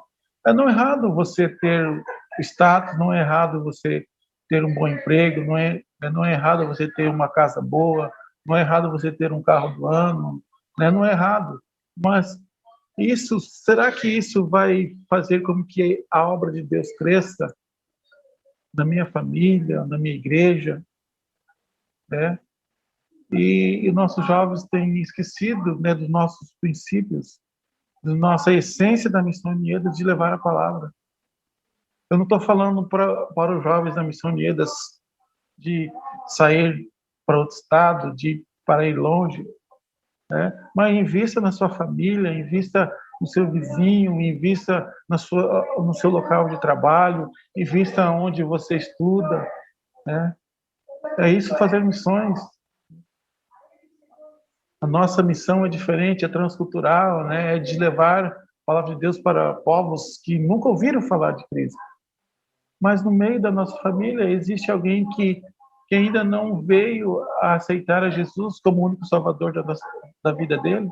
C: Não é errado você ter status, não é errado você ter um bom emprego, não é errado você ter uma casa boa, não é errado você ter um carro do ano, né? Não é errado. Mas será que isso vai fazer com que a obra de Deus cresça na minha família, na minha igreja, né? E nossos jovens têm esquecido, né, dos nossos princípios, da nossa essência da Missão Unidas de levar a palavra. Eu não estou falando para os jovens da Missão Unidas de sair para outro estado, para ir longe, né? Mas invista na sua família, invista no seu vizinho, invista no seu local de trabalho, invista onde você estuda, né? É isso, fazer missões. A nossa missão é diferente, é transcultural, né? É de levar a palavra de Deus para povos que nunca ouviram falar de Cristo. Mas no meio da nossa família existe alguém que ainda não veio a aceitar a Jesus como o único salvador da vida dele.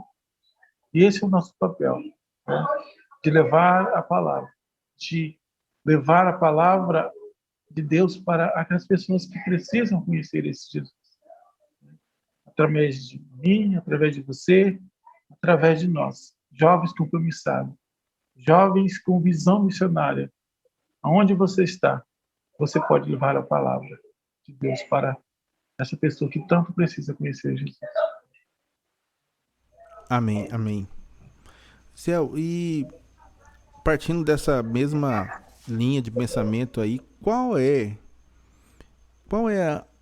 C: E esse é o nosso papel, né? De levar a palavra, de Deus para aquelas pessoas que precisam conhecer esse Jesus. Através de mim, através de você, através de nós, jovens compromissados, jovens com visão missionária. Aonde você está, você pode levar a palavra de Deus para essa pessoa que tanto precisa conhecer Jesus.
B: Amém, amém. Céu, e partindo dessa mesma linha de pensamento aí, qual é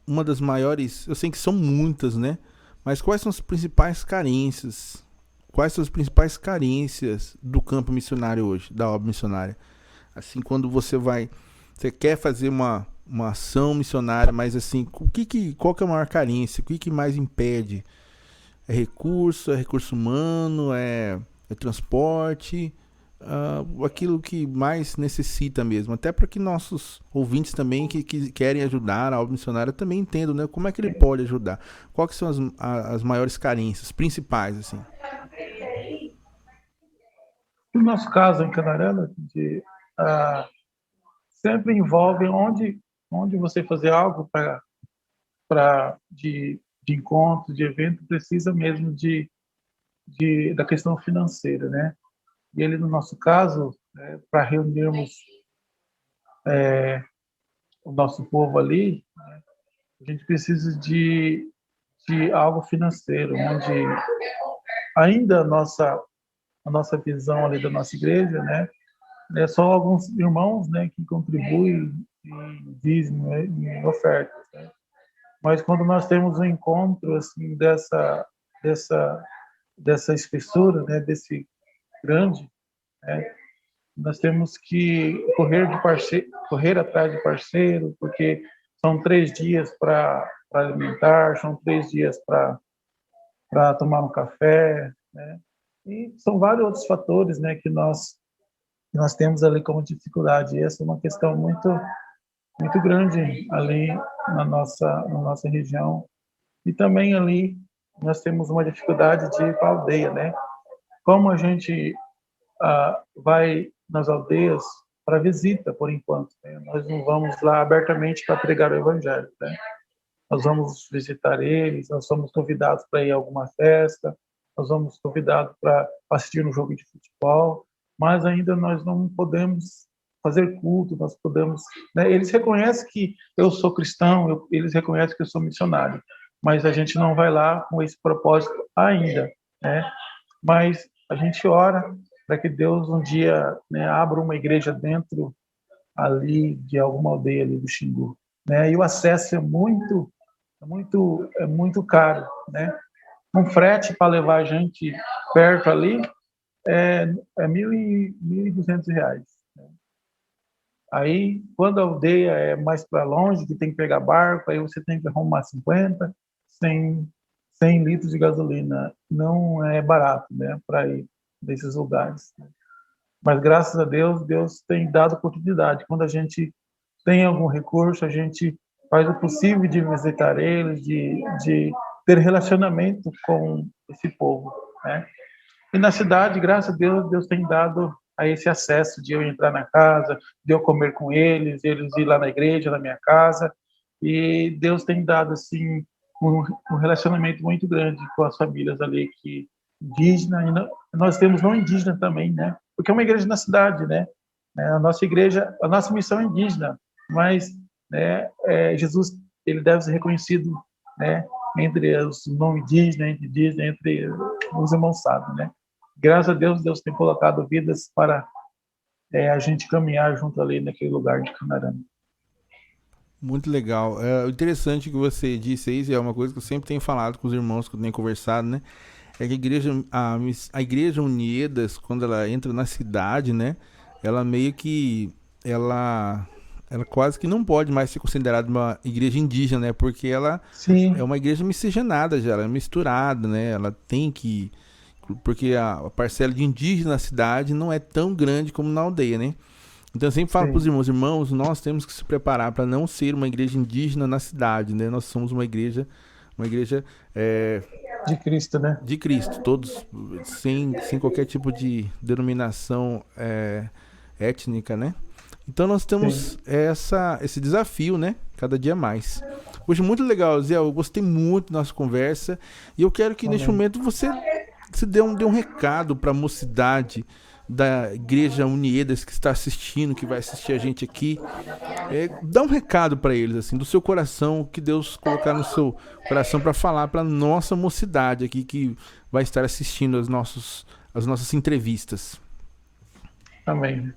B: uma das maiores, eu sei que são muitas, né? Mas quais são as principais carências? Quais são as principais carências do campo missionário hoje, da obra missionária? Assim, quando você quer fazer uma ação missionária, mas assim, qual que é a maior carência? O que mais impede? É recurso humano, é transporte, aquilo que mais necessita mesmo. Até para que nossos ouvintes também que querem ajudar a obra missionária também entendam, né, como é que ele pode ajudar. Quais que são as maiores carências, principais, assim?
C: No nosso caso, em Canarana, sempre envolve onde você fazer algo de encontro, de evento, precisa mesmo da questão financeira, né? E ele, no nosso caso, para reunirmos o nosso povo ali, né, a gente precisa de algo financeiro, onde ainda a nossa visão ali da nossa igreja, né, é só alguns irmãos, né, que contribuem em dízimo, né, em ofertas, né? Mas quando nós temos um encontro assim dessa dessa espessura, né, desse grande, né, nós temos que correr atrás de parceiro, porque são 3 dias para alimentar, são 3 dias para tomar um café, né? E são vários outros fatores, né, que nós temos ali como dificuldade. E essa é uma questão muito grande ali na nossa região. E também ali nós temos uma dificuldade de ir para a aldeia, né? Como a gente vai nas aldeias para visita, por enquanto, né? Nós não vamos lá abertamente para pregar o evangelho, né? Nós vamos visitar eles, nós somos convidados para ir a alguma festa, nós somos convidados para assistir um jogo de futebol, mas ainda nós não podemos fazer culto, nós podemos, né? Eles reconhecem que eu sou cristão, eles reconhecem que eu sou missionário, mas a gente não vai lá com esse propósito ainda, né? Mas a gente ora para que Deus um dia, né, abra uma igreja dentro ali de alguma aldeia ali do Xingu, né? E o acesso é muito caro, né? Um frete para levar a gente perto ali é R$ 1.200. Aí, quando a aldeia é mais para longe, que tem que pegar barco, aí você tem que arrumar 50, 100 litros de gasolina. Não é barato, né, para ir desses lugares. Mas, graças a Deus, Deus tem dado oportunidade. Quando a gente tem algum recurso, a gente faz o possível de visitar eles, de ter relacionamento com esse povo, né? E na cidade, graças a Deus, Deus tem dado a esse acesso de eu entrar na casa, de eu comer com eles ir lá na igreja, na minha casa, e Deus tem dado assim um relacionamento muito grande com as famílias ali que indígena, e nós temos não indígena também, né? Porque é uma igreja na cidade, né? A nossa igreja, a nossa missão é indígena, mas, né, Jesus, ele deve ser reconhecido, né, entre os não indígenas, entre os irmãos sábios, né? Graças a Deus, Deus tem colocado vidas para a gente caminhar junto ali naquele lugar de Canarana.
B: Muito legal. É interessante que você disse aí, é uma coisa que eu sempre tenho falado com os irmãos que eu tenho conversado, né? É que a igreja Unidas, quando ela entra na cidade, né? Ela meio que ela ela quase que não pode mais ser considerada uma igreja indígena, né? Porque ela é
C: Sim,
B: uma igreja miscigenada já, ela é misturada, né? Ela tem que porque a parcela de indígena na cidade não é tão grande como na aldeia, né? Então eu sempre falo para os
C: sim,
B: irmãos, nós temos que se preparar para não ser uma igreja indígena na cidade, né? Nós somos uma igreja é,
C: de Cristo, né?
B: de Cristo, todos sem qualquer tipo de denominação étnica, né? Então nós
C: Sim,
B: temos esse desafio, né? Cada dia mais. Hoje muito legal, Zé. Eu gostei muito da nossa conversa e eu quero que neste
C: amém.
B: momento você se dê um recado para a mocidade da Igreja Uniedas que está assistindo, que vai assistir a gente aqui. Dá um recado para eles, assim, do seu coração, que Deus colocar no seu coração para falar para nossa mocidade aqui que vai estar assistindo as nossas entrevistas.
C: Amém.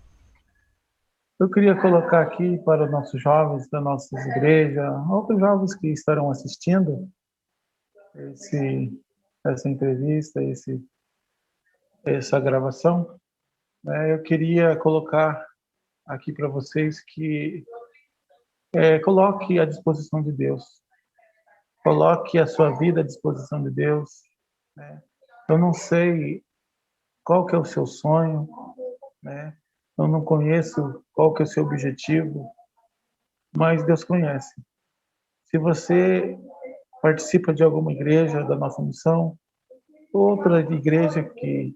C: Eu queria colocar aqui para os nossos jovens da nossa igreja, outros jovens que estarão assistindo esse, essa entrevista, essa gravação, né? Eu queria colocar aqui para vocês que coloque à disposição de Deus, coloque a sua vida à disposição de Deus, né? Eu não sei qual que é o seu sonho, né? Eu não conheço qual que é o seu objetivo, mas Deus conhece. Se você participa de alguma igreja da nossa missão, outra igreja que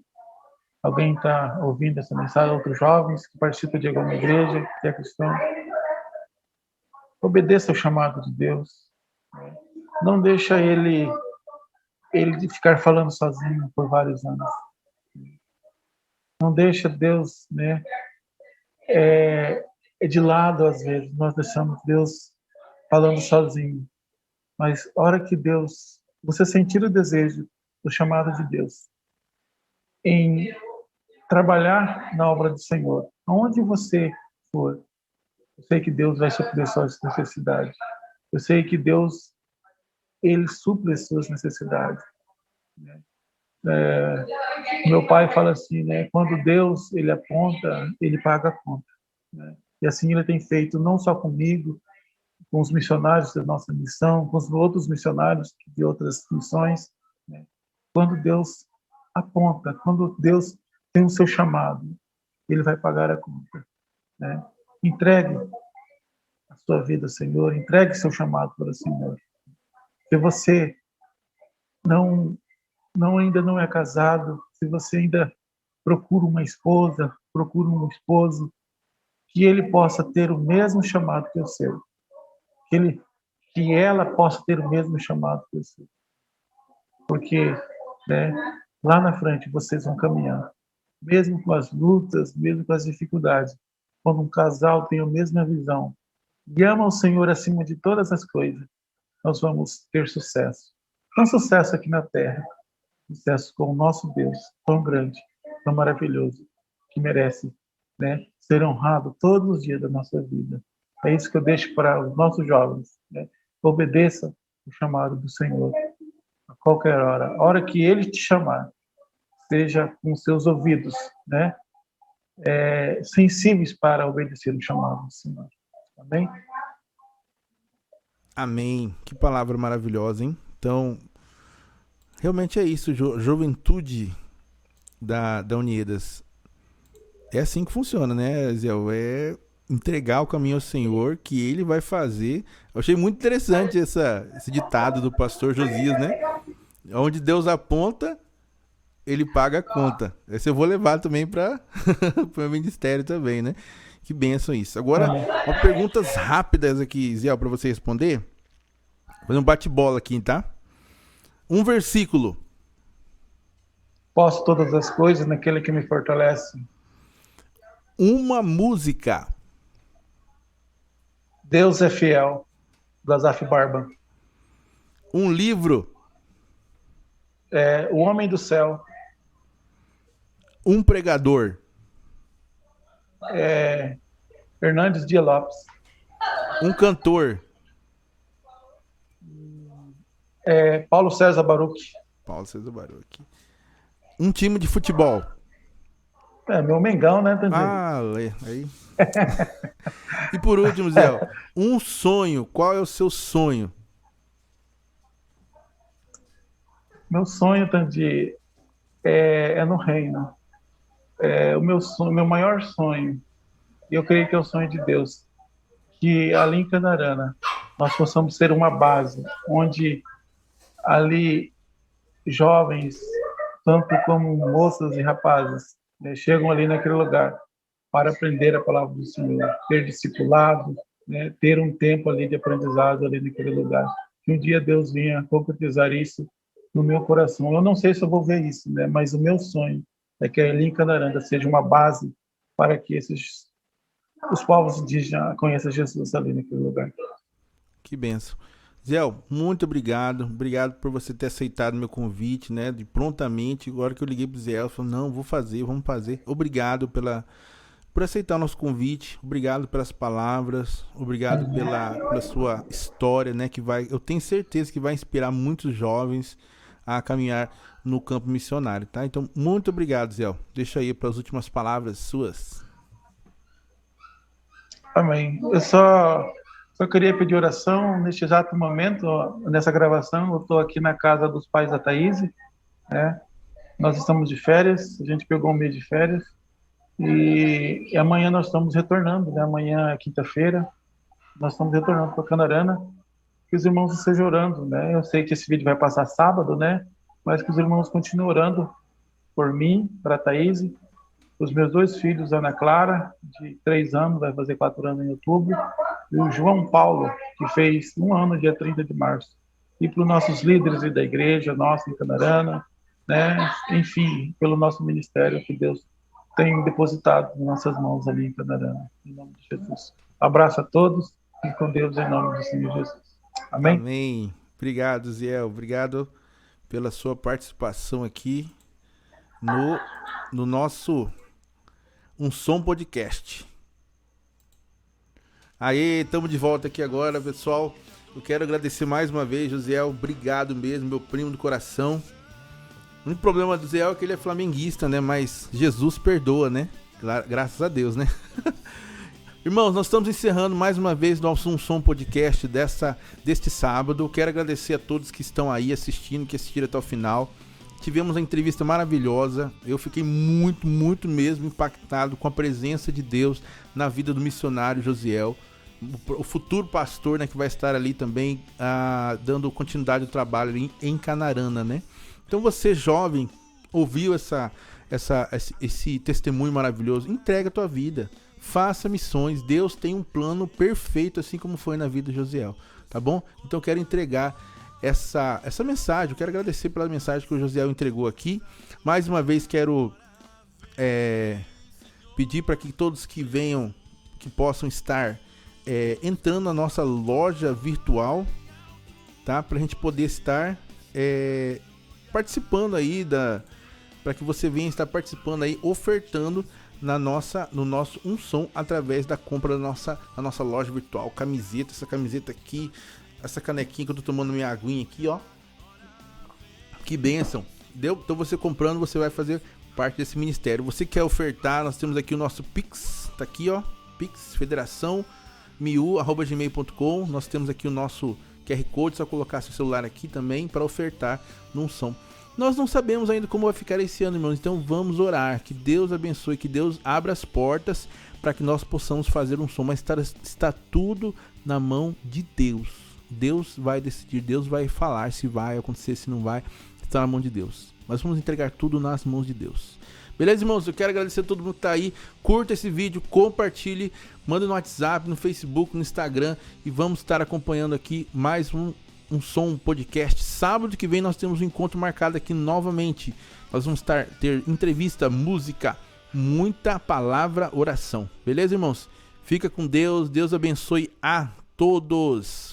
C: alguém está ouvindo essa mensagem, outros jovens que participam de alguma igreja que é cristão, obedeça ao chamado de Deus. Não deixa ele ficar falando sozinho por vários anos. Não deixa Deus, né? De lado às vezes nós deixamos Deus falando sozinho. Mas a hora que você sentir o desejo, o chamado de Deus em trabalhar na obra do Senhor. Aonde você for, eu sei que Deus vai suprir suas necessidades. Eu sei que Deus, Ele supre as suas necessidades. Né? Meu pai fala assim, né? Quando Deus, Ele aponta, Ele paga a conta. Né? E assim Ele tem feito não só comigo, com os missionários da nossa missão, com os outros missionários de outras missões. Né? Quando Deus aponta, quando Deus tem o seu chamado, Ele vai pagar a conta. Né? Entregue a sua vida ao Senhor, entregue seu chamado para o Senhor. Se você ainda não é casado, se você ainda procura uma esposa, procura um esposo, que ele possa ter o mesmo chamado que o seu, que ela possa ter o mesmo chamado que o seu, porque, né, lá na frente vocês vão caminhar, mesmo com as lutas, mesmo com as dificuldades, quando um casal tem a mesma visão e ama o Senhor acima de todas as coisas, nós vamos ter sucesso. Não sucesso aqui na terra, sucesso com o nosso Deus, tão grande, tão maravilhoso, que merece, né, ser honrado todos os dias da nossa vida. É isso que eu deixo para os nossos jovens. Né? Obedeça o chamado do Senhor a qualquer hora. A hora que Ele te chamar, seja com seus ouvidos, né, sensíveis para obedecer o chamado do Senhor. Amém?
B: Amém. Que palavra maravilhosa, hein? Então, realmente é isso, juventude da Uniedas. É assim que funciona, né, Zé? É entregar o caminho ao Senhor, que Ele vai fazer. Eu achei muito interessante esse ditado do pastor Josias, né? Onde Deus aponta, Ele paga a conta. Esse eu vou levar também para o meu ministério também, né? Que bênção isso. Agora, perguntas rápidas aqui, Zé, para você responder. Vou fazer um bate-bola aqui, tá? Um versículo.
C: Posso todas as coisas naquele que me fortalece.
B: Uma música.
C: Deus é fiel, do Asaf Barba.
B: Um livro.
C: O Homem do Céu.
B: Um pregador.
C: Hernandes Dias Lopes.
B: Um cantor.
C: Paulo César Baruch.
B: Paulo César Baruch. Um time de futebol.
C: Meu Mengão, né, Tanzinho?
B: Ah, aí. E por último, Zé, um sonho. Qual é o seu sonho?
C: Meu sonho, Tandy, é no reino. O meu maior sonho, e eu creio que é o sonho de Deus, que ali em Canarana nós possamos ser uma base, onde ali jovens, tanto como moças e rapazes, né, chegam ali naquele lugar para aprender a palavra do Senhor, ter discipulado, né, ter um tempo ali de aprendizado ali naquele lugar. Que um dia Deus venha concretizar isso no meu coração. Eu não sei se eu vou ver isso, né, mas o meu sonho é que ali em Canaranda seja uma base para que os povos indígenas conheçam Jesus ali naquele lugar.
B: Que benção. Zé, muito obrigado. Obrigado por você ter aceitado meu convite, né? De prontamente. Agora que eu liguei pro Zé, eu falei, não, vou fazer, vamos fazer. Obrigado por aceitar o nosso convite. Obrigado pelas palavras. Obrigado pela sua história, né? Eu tenho certeza que vai inspirar muitos jovens a caminhar no campo missionário, tá? Então, muito obrigado, Zé. Deixa aí para as últimas palavras suas.
C: Amém. Eu só queria pedir oração neste exato momento, nessa gravação. Eu estou aqui na casa dos pais da Thaís, né? Nós estamos de férias, a gente pegou um mês de férias e amanhã nós estamos retornando, né? Amanhã é quinta-feira, nós estamos retornando para Canarana. Que os irmãos estejam orando, né? Eu sei que esse vídeo vai passar sábado, né? Mas que os irmãos continuem orando por mim, para a Thaís, os meus 2 filhos, Ana Clara, de 3 anos, vai fazer 4 anos em outubro, e o João Paulo, que fez 1 ano, dia 30 de março. E para os nossos líderes da igreja, nossa em Canarana, né? Enfim, pelo nosso ministério que Deus tem depositado em nossas mãos ali em Canarana, em nome de Jesus. Abraço a todos e com Deus em nome do Senhor Jesus. Amém?
B: Amém. Obrigado, Zé. Obrigado pela sua participação aqui no nosso Um Som Podcast. Aí, estamos de volta aqui agora, pessoal. Eu quero agradecer mais uma vez, Josiel. Obrigado mesmo, meu primo do coração. O único problema do Josiel é que ele é flamenguista, né? Mas Jesus perdoa, né? Graças a Deus, né? Irmãos, nós estamos encerrando mais uma vez o nosso Um Som Podcast deste sábado. Quero agradecer a todos que estão aí assistindo, que assistiram até o final. Tivemos uma entrevista maravilhosa. Eu fiquei muito, muito mesmo impactado com a presença de Deus na vida do missionário Josiel, o futuro pastor, né, que vai estar ali também dando continuidade ao trabalho ali em Canarana, né? Então você, jovem, ouviu esse testemunho maravilhoso, entrega a tua vida. Faça missões, Deus tem um plano perfeito, assim como foi na vida de Josiel, tá bom? Então eu quero entregar essa mensagem, eu quero agradecer pela mensagem que o Josiel entregou aqui. Mais uma vez quero pedir para que todos que venham, que possam estar entrando na nossa loja virtual, tá? Pra gente poder estar participando aí para que você venha estar participando aí, ofertando no nosso Um Som através da compra da nossa loja virtual. Camiseta, essa camiseta aqui, essa canequinha que eu tô tomando minha aguinha aqui, ó. Que bênção. Deu? Então você comprando, você vai fazer parte desse ministério. Você quer ofertar, nós temos aqui o nosso Pix, tá aqui, ó. Pix, federação.miu@gmail.com. Nós temos aqui o nosso QR Code, só colocar seu celular aqui também para ofertar no som. Nós não sabemos ainda como vai ficar esse ano, irmãos, então vamos orar, que Deus abençoe, que Deus abra as portas para que nós possamos fazer um som, mas está tudo na mão de Deus. Deus vai decidir, Deus vai falar se vai acontecer, se não vai, está na mão de Deus. Nós vamos entregar tudo nas mãos de Deus. Beleza, irmãos? Eu quero agradecer a todo mundo que tá aí. Curta esse vídeo, compartilhe, manda no WhatsApp, no Facebook, no Instagram, e vamos estar acompanhando aqui mais um Som Podcast. Sábado que vem nós temos um encontro marcado aqui novamente. Nós vamos ter entrevista, música, muita palavra, oração. Beleza, irmãos? Fica com Deus. Deus abençoe a todos.